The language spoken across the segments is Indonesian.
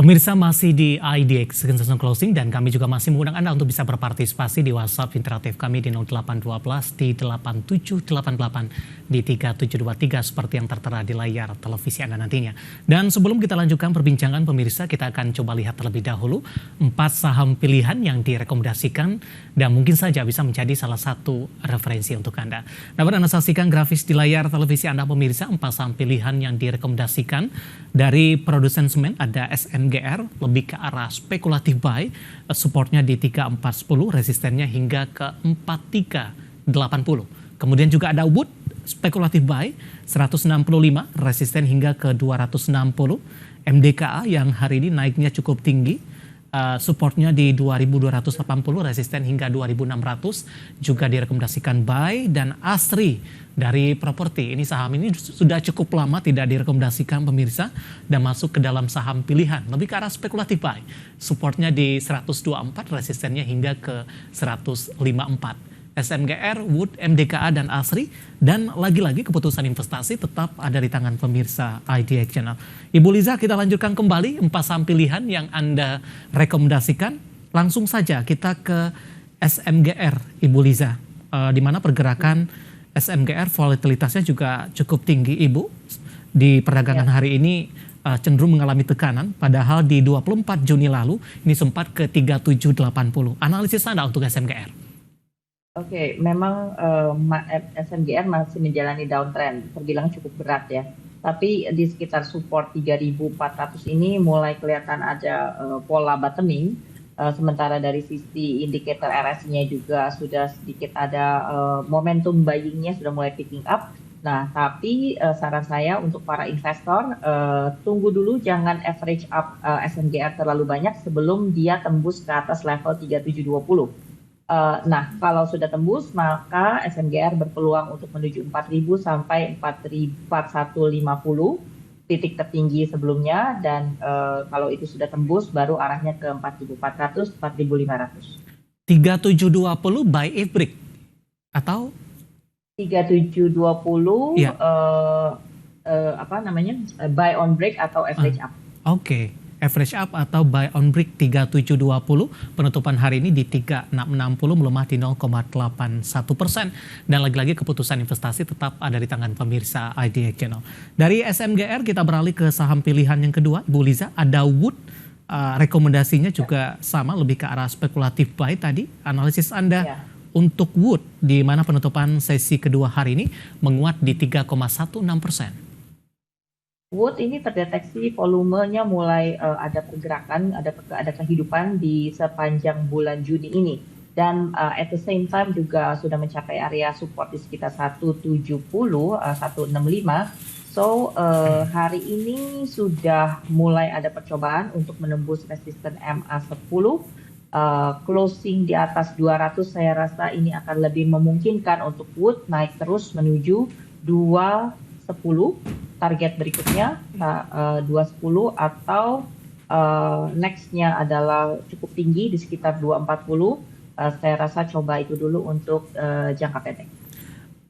Pemirsa masih di IDX Season Closing dan kami juga masih mengundang Anda untuk bisa berpartisipasi di WhatsApp interaktif kami di 0812 di 8788 di 3723 seperti yang tertera di layar televisi Anda nantinya. Dan sebelum kita lanjutkan perbincangan pemirsa, kita akan coba lihat terlebih dahulu 4 saham pilihan yang direkomendasikan dan mungkin saja bisa menjadi salah satu referensi untuk Anda. Dapat Anda saksikan grafis di layar televisi Anda pemirsa, 4 saham pilihan yang direkomendasikan dari produsen semen ada SMGR lebih ke arah spekulatif buy, supportnya di 3410, resistennya hingga ke 4380. Kemudian juga ada Wood spekulatif buy 165, resisten hingga ke 260. MDKA yang hari ini naiknya cukup tinggi, supportnya di 2280, resisten hingga 2600, juga direkomendasikan buy. Dan ASRI dari properti, ini saham ini sudah cukup lama tidak direkomendasikan pemirsa dan masuk ke dalam saham pilihan lebih ke arah spekulatif buy, supportnya di 124, resistennya hingga ke 154. SMGR, Wood, MDKA, dan ASRI. Dan lagi-lagi keputusan investasi tetap ada di tangan pemirsa IDX Channel. Ibu Liza, kita lanjutkan kembali 4 saham pilihan yang Anda rekomendasikan. Langsung saja kita ke SMGR, Ibu Liza, di mana pergerakan SMGR volatilitasnya juga cukup tinggi, Ibu. Di perdagangan hari ini cenderung mengalami tekanan, padahal di 24 Juni lalu ini sempat ke 3780. Analisis Anda untuk SMGR? Oke, memang SMGR masih menjalani downtrend, terbilang cukup berat ya. Tapi di sekitar support 3.400 ini mulai kelihatan ada pola bottoming. Sementara dari sisi indikator RSI-nya juga sudah sedikit ada momentum buying-nya sudah mulai picking up. Nah, tapi saran saya untuk para investor, tunggu dulu, jangan average up SMGR terlalu banyak sebelum dia tembus ke atas level 3720. Nah, kalau sudah tembus, maka SMGR berpeluang untuk menuju 4.000 sampai 4.150 titik tertinggi sebelumnya, dan kalau itu sudah tembus, baru arahnya ke 4.400, 4.500. 3720 buy if break atau 3720 ya. Buy on break atau average up. Oke. Average up atau buy on break 3720, penutupan hari ini di 3660, melemah di 0,81%. Dan lagi-lagi keputusan investasi tetap ada di tangan pemirsa IDX Channel. Dari SMGR kita beralih ke saham pilihan yang kedua, Bu Liza, ada Wood. Rekomendasinya juga sama, lebih ke arah spekulatif buy tadi. Analisis Anda untuk Wood, di mana penutupan sesi kedua hari ini menguat di 3,16%. Wood ini terdeteksi volumenya mulai ada pergerakan, ada kehidupan di sepanjang bulan Juni ini. Dan at the same time juga sudah mencapai area support di sekitar 170, 165. So hari ini sudah mulai ada percobaan untuk menembus resisten MA10. Closing di atas 200, saya rasa ini akan lebih memungkinkan untuk Wood naik terus menuju 210. Target berikutnya 210 atau nextnya adalah cukup tinggi di sekitar 240. Saya rasa coba itu dulu untuk jangka pendek.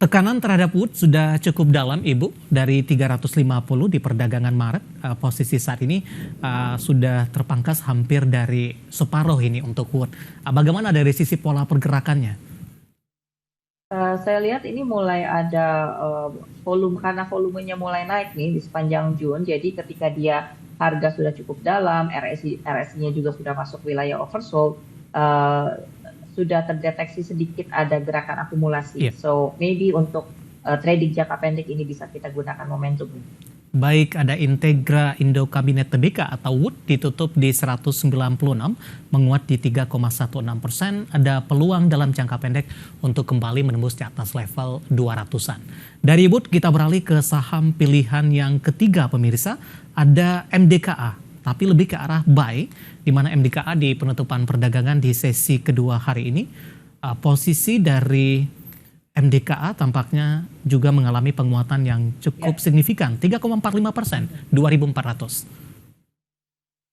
Tekanan terhadap Wood sudah cukup dalam, Ibu, dari 350 di perdagangan Maret. Posisi saat ini sudah terpangkas hampir dari separuh ini untuk Wood. Bagaimana dari sisi pola pergerakannya? Saya lihat ini mulai ada karena volumenya mulai naik nih di sepanjang Juni. Jadi ketika dia harga sudah cukup dalam, RSI-nya juga sudah masuk wilayah oversold, sudah terdeteksi sedikit ada gerakan akumulasi. So maybe untuk trading jangka pendek ini bisa kita gunakan momentum. Baik, ada Integra Indo Kabinet Tbk atau Wood ditutup di 196, menguat di 3,16%. Ada peluang dalam jangka pendek untuk kembali menembus di atas level 200-an. Dari Wood kita beralih ke saham pilihan yang ketiga pemirsa, ada MDKA, tapi lebih ke arah buy, di mana MDKA di penutupan perdagangan di sesi kedua hari ini, posisi dari MDKA tampaknya juga mengalami penguatan yang cukup signifikan, 3,45%, 2.400.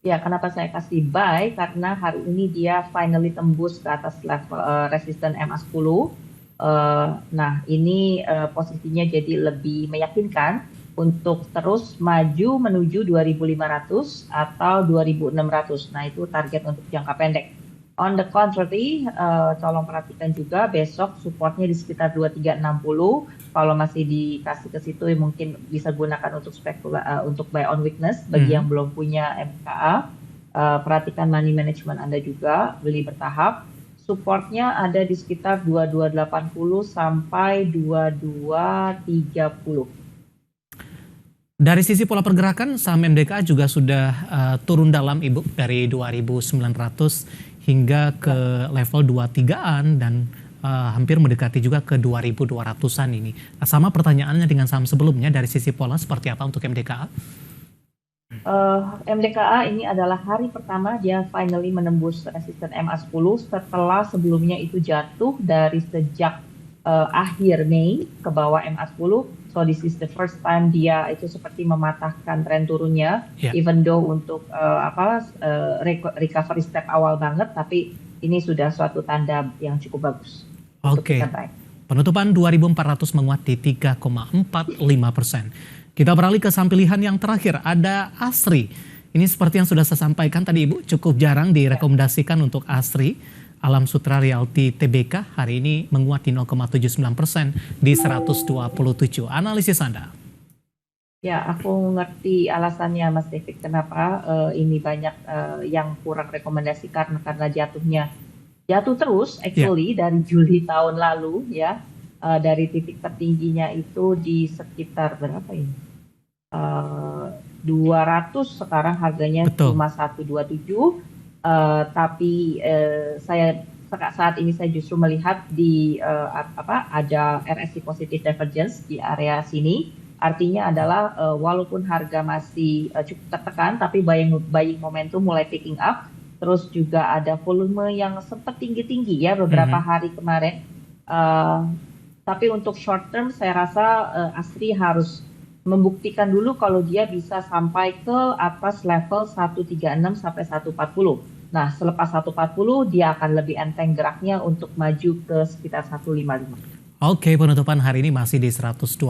Ya, kenapa saya kasih buy? Karena hari ini dia finally tembus ke atas level resisten MA10. Nah, ini posisinya jadi lebih meyakinkan. untuk terus maju menuju 2.500 atau 2.600. Nah, itu target untuk jangka pendek. On the contrary, tolong perhatikan juga besok supportnya di sekitar 2360. Kalau masih dikasih ke situ, ya mungkin bisa gunakan untuk untuk buy on weakness bagi yang belum punya MKA. Perhatikan money management Anda juga, beli bertahap. Supportnya ada di sekitar 2280 sampai 2230. Dari sisi pola pergerakan, saham MDKA juga sudah turun dalam Ibu dari 2.900 hingga ke level 23-an dan hampir mendekati juga ke 2.200-an ini. Nah, sama pertanyaannya dengan saham sebelumnya, dari sisi pola seperti apa untuk MDKA? MDKA ini adalah hari pertama dia finally menembus resisten MA10 setelah sebelumnya itu jatuh dari sejak akhir Mei ke bawah MA10. So this is the first time dia itu seperti mematahkan tren turunnya, even though untuk recovery step awal banget, tapi ini sudah suatu tanda yang cukup bagus. Oke. Penutupan 2.400 menguat di 3,45%. Kita beralih ke saham pilihan yang terakhir, ada ASRI. Ini seperti yang sudah saya sampaikan tadi Ibu, cukup jarang direkomendasikan untuk ASRI. Alam Sutra Realty Tbk hari ini menguat di 0,79% di 127. Analisis Anda? Ya, aku ngerti alasannya Mas David kenapa ini banyak yang kurang rekomendasi karena jatuh terus actually dari Juli tahun lalu ya. Dari titik tertingginya itu di sekitar berapa ini? 200, sekarang harganya cuma 127. Tapi saat ini saya justru melihat di ada RSI positive divergence di area sini. Artinya adalah walaupun harga masih cukup tertekan, tapi buying momentum mulai picking up. Terus juga ada volume yang sempat tinggi-tinggi ya beberapa hari kemarin. Tapi untuk short term saya rasa ASRI harus membuktikan dulu kalau dia bisa sampai ke atas level 136 sampai 140. Nah, selepas 140 dia akan lebih enteng geraknya untuk maju ke sekitar 155. Oke, penutupan hari ini masih di 127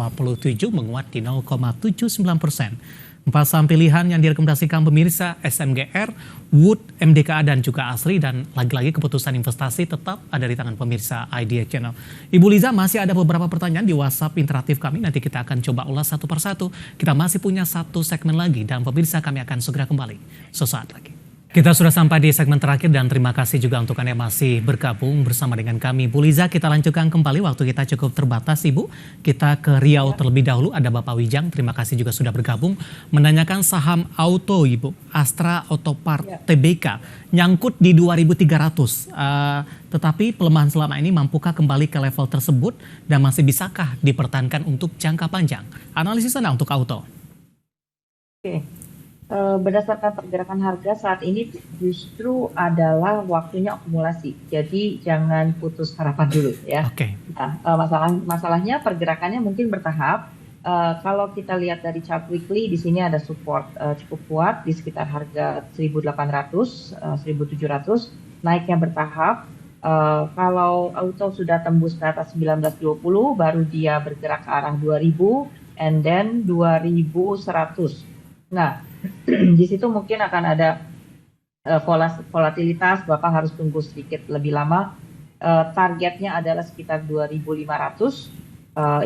menguat di 0,79%. 4 saham pilihan yang direkomendasikan pemirsa SMGR, Wood, MDKA dan juga ASRI, dan lagi-lagi keputusan investasi tetap ada di tangan pemirsa IDX Channel. Ibu Liza, masih ada beberapa pertanyaan di WhatsApp interaktif kami, nanti kita akan coba ulas satu persatu. Kita masih punya satu segmen lagi dan pemirsa kami akan segera kembali sesaat lagi. Kita sudah sampai di segmen terakhir dan terima kasih juga untuk Anda yang masih bergabung bersama dengan kami. Bu Liza, kita lanjutkan kembali, waktu kita cukup terbatas Ibu. Kita ke Riau terlebih dahulu, ada Bapak Wijang, terima kasih juga sudah bergabung. Menanyakan saham auto Ibu, Astra Autopart Tbk, nyangkut di 2.300. Tetapi pelemahan selama ini mampukah kembali ke level tersebut dan masih bisakah dipertahankan untuk jangka panjang? Analisis Anda untuk auto. Oke. Berdasarkan pergerakan harga saat ini justru adalah waktunya akumulasi. Jadi jangan putus harapan dulu ya. Oke. Nah, masalahnya pergerakannya mungkin bertahap. Kalau kita lihat dari chart weekly di sini ada support cukup kuat di sekitar harga 1.800, 1.700, naiknya bertahap. Kalau auto sudah tembus ke atas 1920 baru dia bergerak ke arah 2000 and then 2100. Nah, di situ mungkin akan ada volatilitas, Bapak harus tunggu sedikit lebih lama. Targetnya adalah sekitar 2.500,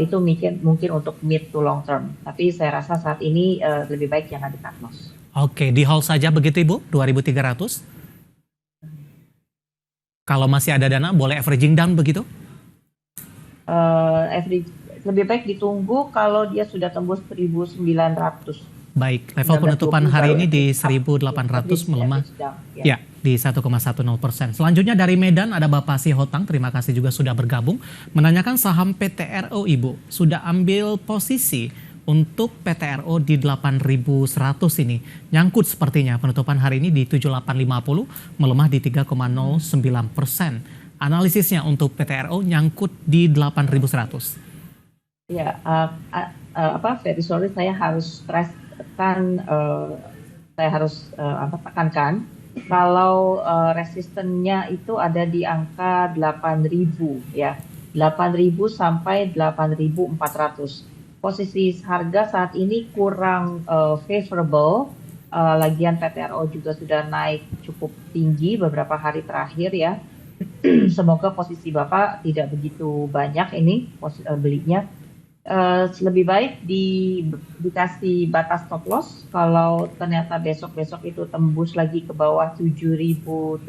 itu mungkin untuk mid to long term. Tapi saya rasa saat ini lebih baik jangan di cut loss. Oke, di hold saja begitu Ibu, 2.300? Kalau masih ada dana, boleh averaging down begitu? Lebih baik ditunggu kalau dia sudah tembus 1.900. Baik, level penutupan hari ini di 1.800 melemah ya di 1,10%. Selanjutnya dari Medan ada Bapak Sihotang, terima kasih juga sudah bergabung. Menanyakan saham PTRO Ibu, sudah ambil posisi untuk PTRO di 8.100 ini. Nyangkut sepertinya, penutupan hari ini di 7850 melemah di 3,09%. Analisisnya untuk PTRO nyangkut di 8.100. Ya, very sorry saya harus tekankan kalau resistennya itu ada di angka 8.000 ya, 8.000 sampai 8.400. posisi harga saat ini kurang favorable. Lagian PTRO juga sudah naik cukup tinggi beberapa hari terakhir ya. Semoga posisi Bapak tidak begitu banyak ini belinya. Lebih baik dikasih batas stop loss kalau ternyata besok-besok itu tembus lagi ke bawah 7.700,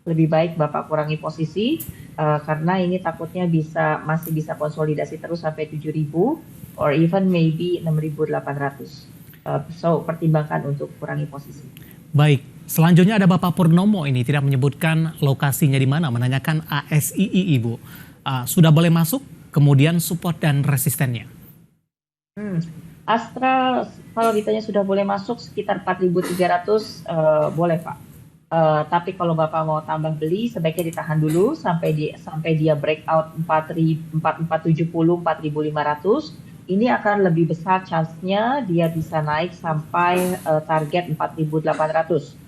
lebih baik Bapak kurangi posisi karena ini takutnya masih bisa konsolidasi terus sampai 7.000 or even maybe 6.800. So pertimbangkan untuk kurangi posisi. Baik, selanjutnya ada Bapak Purnomo ini tidak menyebutkan lokasinya di mana, menanyakan ASII Ibu. Sudah boleh masuk, kemudian support dan resistennya. Astra kalau ditanya sudah boleh masuk sekitar 4.300 boleh Pak. Tapi kalau Bapak mau tambah beli sebaiknya ditahan dulu sampai dia breakout 4.470, 4.500. Ini akan lebih besar chance-nya dia bisa naik sampai target 4.800.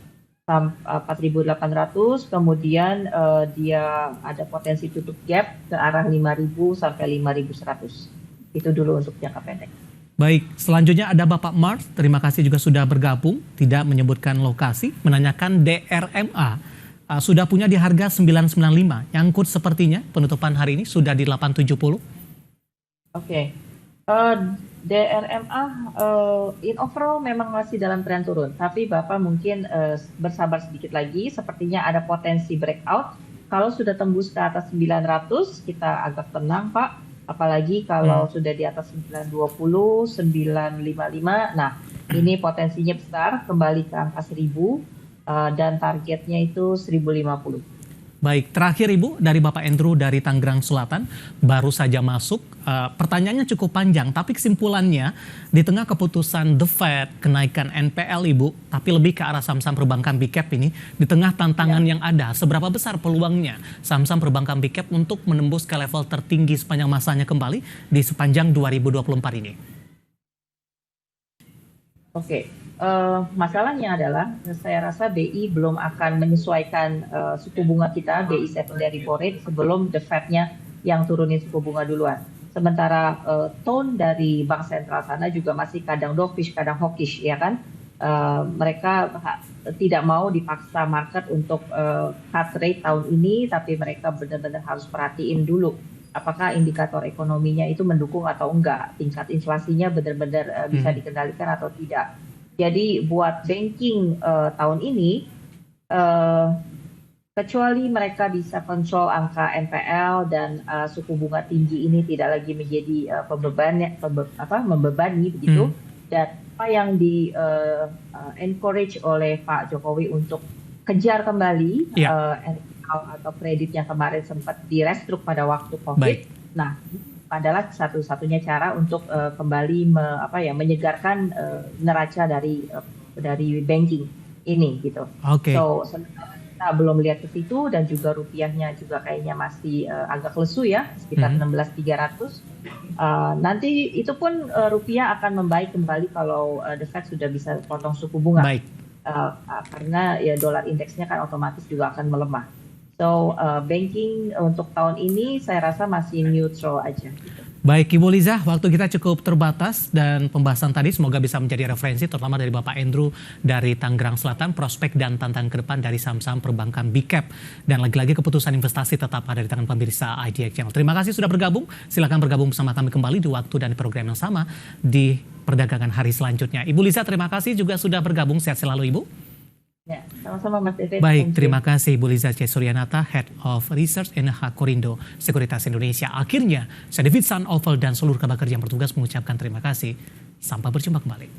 4.800, kemudian dia ada potensi tutup gap ke arah 5.000 sampai 5.100. Itu dulu untuk jangka pendek. Baik, selanjutnya ada Bapak Mars, terima kasih juga sudah bergabung, tidak menyebutkan lokasi, menanyakan DRMA. Sudah punya di harga 995, nyangkut sepertinya penutupan hari ini sudah di 870. Oke. DRMA in overall memang masih dalam tren turun, tapi Bapak mungkin bersabar sedikit lagi, sepertinya ada potensi breakout. Kalau sudah tembus ke atas 900, kita agak tenang Pak, apalagi kalau sudah di atas 920, 955, nah ini potensinya besar, kembali ke angka 1000 dan targetnya itu 1050. Baik, terakhir Ibu dari Bapak Andrew dari Tangerang Selatan, baru saja masuk. Pertanyaannya cukup panjang, tapi kesimpulannya di tengah keputusan The Fed kenaikan NPL Ibu, tapi lebih ke arah saham-saham perbankan big cap ini, di tengah tantangan yang ada, seberapa besar peluangnya saham-saham perbankan big cap untuk menembus ke level tertinggi sepanjang masanya kembali di sepanjang 2024 ini? Oke. Masalahnya adalah saya rasa BI belum akan menyesuaikan suku bunga kita, BI secondary repo rate sebelum the Fed-nya yang turunin suku bunga duluan. Sementara tone dari bank sentral sana juga masih kadang dovish, kadang hawkish, ya kan? Mereka tidak mau dipaksa market untuk cut rate tahun ini, tapi mereka benar-benar harus perhatiin dulu apakah indikator ekonominya itu mendukung atau enggak, tingkat inflasinya benar-benar bisa dikendalikan atau tidak. Jadi buat banking tahun ini, kecuali mereka bisa kontrol angka NPL dan suku bunga tinggi ini tidak lagi menjadi membebani begitu, dan apa yang di encourage oleh Pak Jokowi untuk kejar kembali NPL atau kredit yang kemarin sempat direstruk pada waktu COVID. Baik. Nah, adalah satu-satunya cara untuk kembali menyegarkan neraca dari banking ini gitu. Okay. So kita belum lihat ke situ dan juga rupiahnya juga kayaknya masih agak lesu ya, sekitar 16.300. Nanti itu pun rupiah akan membaik kembali kalau The Fed sudah bisa potong suku bunga. Baik. Karena ya dolar indeksnya kan otomatis juga akan melemah. So, banking untuk tahun ini saya rasa masih neutral aja. Gitu. Baik Ibu Liza, waktu kita cukup terbatas dan pembahasan tadi semoga bisa menjadi referensi terutama dari Bapak Andrew dari Tangerang Selatan, prospek dan tantangan ke depan dari saham-saham perbankan big cap. Dan lagi-lagi keputusan investasi tetap ada di tangan pemirsa IDX Channel. Terima kasih sudah bergabung, silakan bergabung bersama kami kembali di waktu dan di program yang sama di perdagangan hari selanjutnya. Ibu Liza terima kasih juga sudah bergabung, sehat selalu Ibu. Ya, sama-sama Mas David. Baik, terima kasih Ibu Liza C. Suryanata, Head of Research NH Korindo Sekuritas Indonesia. Akhirnya, saya David San Oval dan seluruh kabar kerja yang bertugas mengucapkan terima kasih. Sampai berjumpa kembali.